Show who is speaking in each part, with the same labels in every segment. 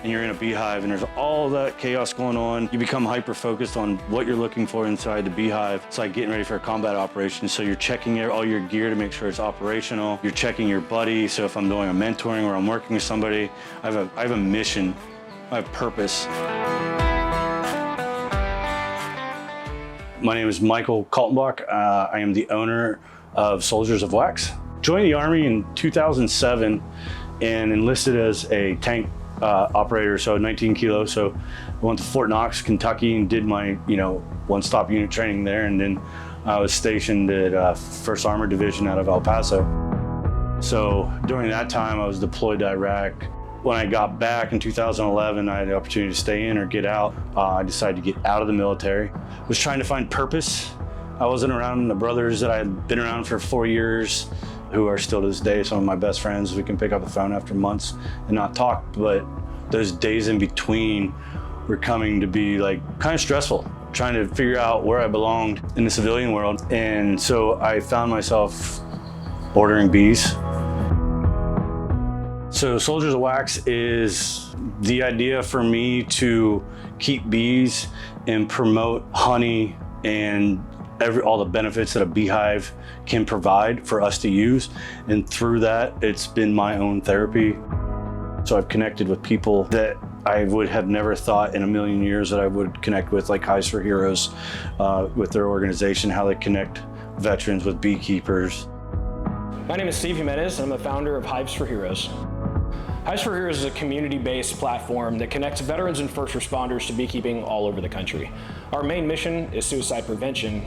Speaker 1: and you're in a beehive and there's all that chaos going on, you become hyper-focused on what you're looking for inside the beehive. It's like getting ready for a combat operation. So you're checking all your gear to make sure it's operational. You're checking your buddy. So if I'm doing a mentoring or I'm working with somebody, I have a mission, I have purpose. My name is Michael Kaltenbach. I am the owner of Soldiers of Wax. Joined the Army in 2007 and enlisted as a tank operator, so 19 kilos. So I went to Fort Knox, Kentucky, and did my one-stop unit training there, and then I was stationed at 1st Armored Division out of El Paso. So during that time, I was deployed to Iraq. When I got back in 2011, I had the opportunity to stay in or get out. I decided to get out of the military. I was trying to find purpose. I wasn't around the brothers that I had been around for 4 years, who are still to this day some of my best friends. We can pick up the phone after months and not talk, but those days in between were coming to be like kind of stressful, trying to figure out where I belonged in the civilian world. And so I found myself ordering bees. So Soldiers of Wax is the idea for me to keep bees and promote honey and all the benefits that a beehive can provide for us to use. And through that, it's been my own therapy. So I've connected with people that I would have never thought in a million years that I would connect with, like Hives for Heroes, with their organization, how they connect veterans with beekeepers.
Speaker 2: My name is Steve Jimenez, and I'm the founder of Hives for Heroes. Hives for Heroes is a community-based platform that connects veterans and first responders to beekeeping all over the country. Our main mission is suicide prevention,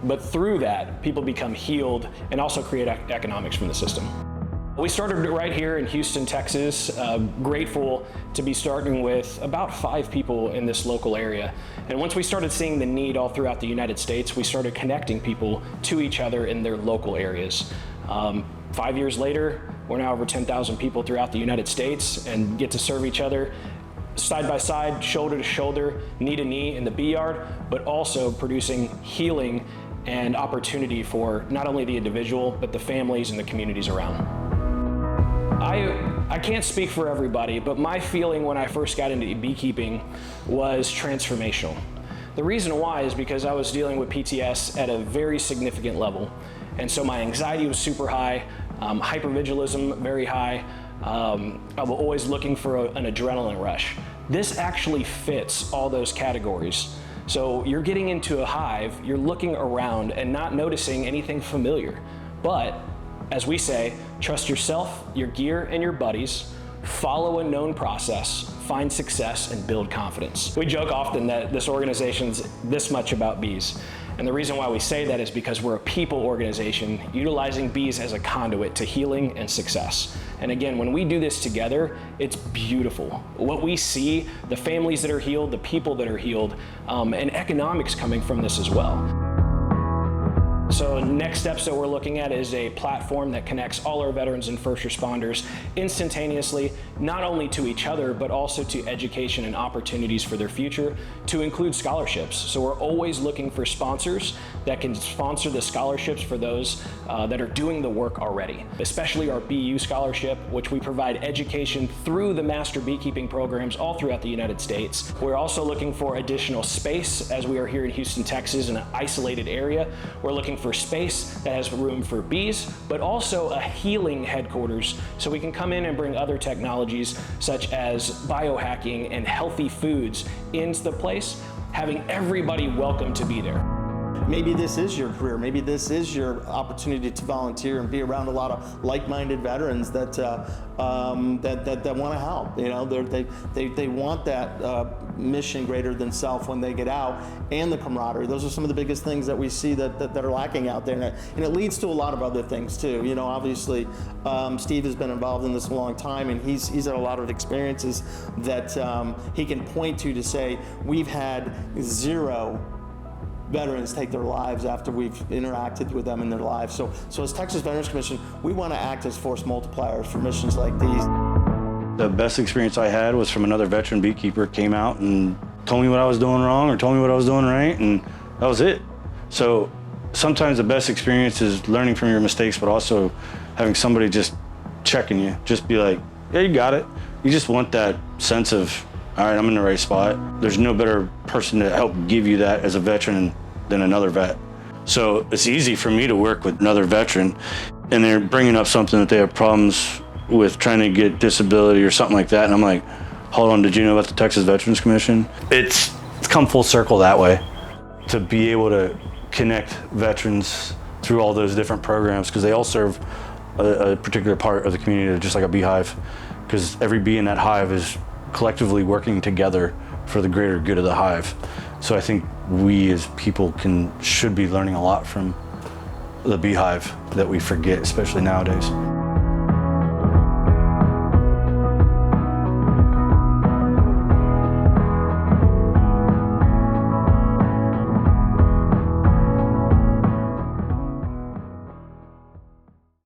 Speaker 2: but through that, people become healed and also create economics from the system. We started right here in Houston, Texas. Grateful to be starting with about 5 people in this local area. And once we started seeing the need all throughout the United States, we started connecting people to each other in their local areas. 5 years later, we're now over 10,000 people throughout the United States and get to serve each other side by side, shoulder to shoulder, knee to knee in the bee yard, but also producing healing and opportunity for not only the individual, but the families and the communities around. I can't speak for everybody, but my feeling when I first got into beekeeping was transformational. The reason why is because I was dealing with PTS at a very significant level. And so my anxiety was super high, hypervigilism very high. I was always looking for an adrenaline rush. This actually fits all those categories. So you're getting into a hive, you're looking around and not noticing anything familiar. But as we say, trust yourself, your gear, and your buddies, follow a known process, find success, and build confidence. We joke often that this organization's this much about bees. And the reason why we say that is because we're a people organization utilizing bees as a conduit to healing and success. And again, when we do this together, it's beautiful. What we see, the families that are healed, the people that are healed, and economics coming from this as well. So next steps that we're looking at is a platform that connects all our veterans and first responders instantaneously, not only to each other, but also to education and opportunities for their future, to include scholarships. So we're always looking for sponsors that can sponsor the scholarships for those that are doing the work already, especially our BU scholarship, which we provide education through the master beekeeping programs all throughout the United States. We're also looking for additional space, as we are here in Houston, Texas, in an isolated area. We're looking for space that has room for bees, but also a healing headquarters so we can come in and bring other technologies such as biohacking and healthy foods into the place, having everybody welcome to be there.
Speaker 3: Maybe this is your career. Maybe this is your opportunity to volunteer and be around a lot of like-minded veterans that want to help. You know, they want that mission greater than self when they get out, and the camaraderie. Those are some of the biggest things that we see that are lacking out there, and it leads to a lot of other things too. You know, obviously, Steve has been involved in this a long time, and he's had a lot of experiences that he can point to say we've had 0 veterans take their lives after we've interacted with them in their lives. So as Texas Veterans Commission, we want to act as force multipliers for missions like these.
Speaker 1: The best experience I had was from another veteran beekeeper, came out and told me what I was doing wrong or told me what I was doing right, and that was it. So sometimes the best experience is learning from your mistakes, but also having somebody just checking you, just be like, yeah, you got it. You just want that sense of, all right, I'm in the right spot. There's no better person to help give you that as a veteran than another vet. So it's easy for me to work with another veteran, and they're bringing up something that they have problems with trying to get disability or something like that. And I'm like, hold on, did you know about the Texas Veterans Commission? It's come full circle that way, to be able to connect veterans through all those different programs, because they all serve a particular part of the community, just like a beehive, because every bee in that hive is collectively working together for the greater good of the hive. So I think we as people should be learning a lot from the beehive that we forget, especially nowadays.